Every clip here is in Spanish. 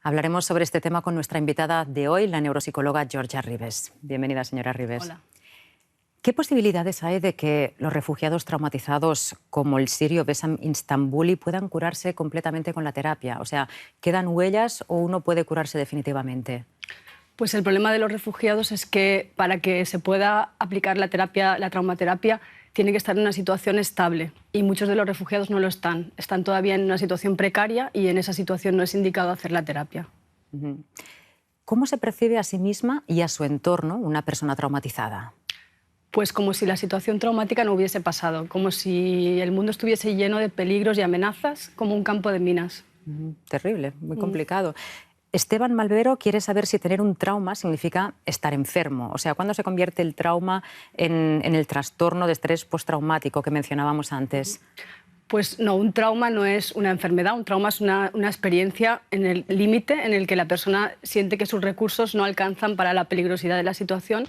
Hablaremos sobre este tema con nuestra invitada de hoy, la neuropsicóloga Georgia Ribes. Bienvenida, señora Ribes. Hola. ¿Qué posibilidades hay de que los refugiados traumatizados como el sirio Besam Istanbuli puedan curarse completamente con la terapia? O sea, ¿quedan huellas o uno puede curarse definitivamente? Pues el problema de los refugiados es que para que se pueda aplicar la terapia, la traumaterapia, tiene que estar en una situación estable y muchos de los refugiados no lo están. Están todavía en una situación precaria y en esa situación no es indicado hacer la terapia. ¿Cómo se percibe a sí misma y a su entorno una persona traumatizada? Pues como si la situación traumática no hubiese pasado, como si el mundo estuviese lleno de peligros y amenazas, como un campo de minas. Terrible, muy complicado. Esteban Malvero quiere saber si tener un trauma significa estar enfermo. O sea, ¿cuándo se convierte el trauma en el trastorno de estrés postraumático que mencionábamos antes? Pues no, un trauma no es una enfermedad, un trauma es una experiencia en el límite en el que la persona siente que sus recursos no alcanzan para la peligrosidad de la situación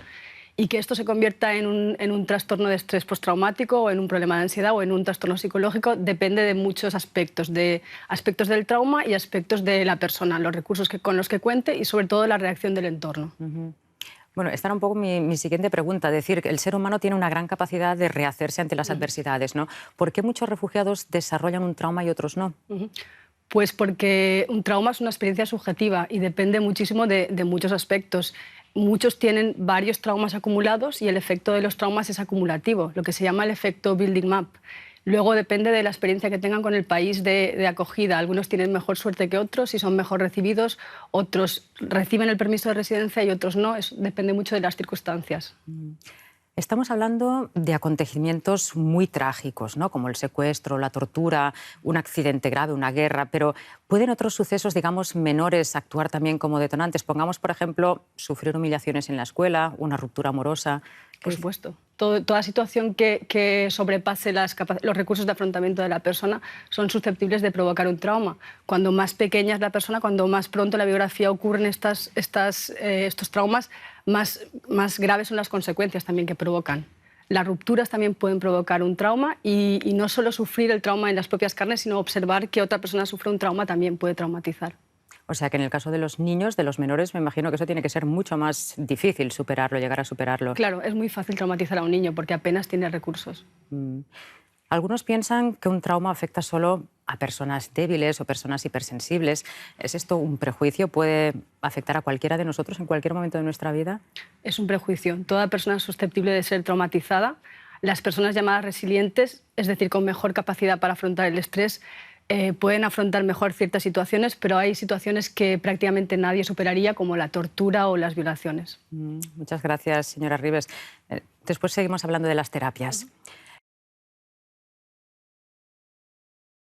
y que esto se convierta en un trastorno de estrés postraumático o en un problema de ansiedad o en un trastorno psicológico depende de muchos aspectos, de aspectos del trauma y aspectos de la persona, los recursos con los que cuente y sobre todo la reacción del entorno. Bueno, esta era un poco mi siguiente pregunta, decir que el ser humano tiene una gran capacidad de rehacerse ante las adversidades, ¿no? ¿Por qué muchos refugiados desarrollan un trauma y otros no? Pues porque un trauma es una experiencia subjetiva y depende muchísimo de muchos aspectos. Muchos tienen varios traumas acumulados y el efecto de los traumas es acumulativo, lo que se llama el efecto building up. Luego depende de la experiencia que tengan con el país de acogida. Algunos tienen mejor suerte que otros y son mejor recibidos, otros reciben el permiso de residencia y otros no. Depende mucho de las circunstancias. Estamos hablando de acontecimientos muy trágicos, ¿no? Como el secuestro, la tortura, un accidente grave, una guerra, pero ¿pueden otros sucesos, digamos, menores actuar también como detonantes? Pongamos, por ejemplo, sufrir humillaciones en la escuela, una ruptura amorosa. Por supuesto. Toda situación que sobrepase los recursos de afrontamiento de la persona son susceptibles de provocar un trauma. Cuando más pequeña es la persona, cuando más pronto en la biografía ocurren estos traumas, más graves son las consecuencias también que provocan. Las rupturas también pueden provocar un trauma y no solo sufrir el trauma en las propias carnes, sino observar que otra persona sufre un trauma también puede traumatizar. O sea que en el caso de los niños, de los menores, me imagino que eso tiene que ser mucho más difícil superarlo, llegar a superarlo. Claro, es muy fácil traumatizar a un niño porque apenas tiene recursos. Algunos piensan que un trauma afecta solo a personas débiles o personas hipersensibles. ¿Es esto un prejuicio? ¿Puede afectar a cualquiera de nosotros en cualquier momento de nuestra vida? Es un prejuicio. Toda persona es susceptible de ser traumatizada. Las personas llamadas resilientes, es decir, con mejor capacidad para afrontar el estrés, pueden afrontar mejor ciertas situaciones, pero hay situaciones que prácticamente nadie superaría, como la tortura o las violaciones. Muchas gracias, señora Ribes. Después seguimos hablando de las terapias.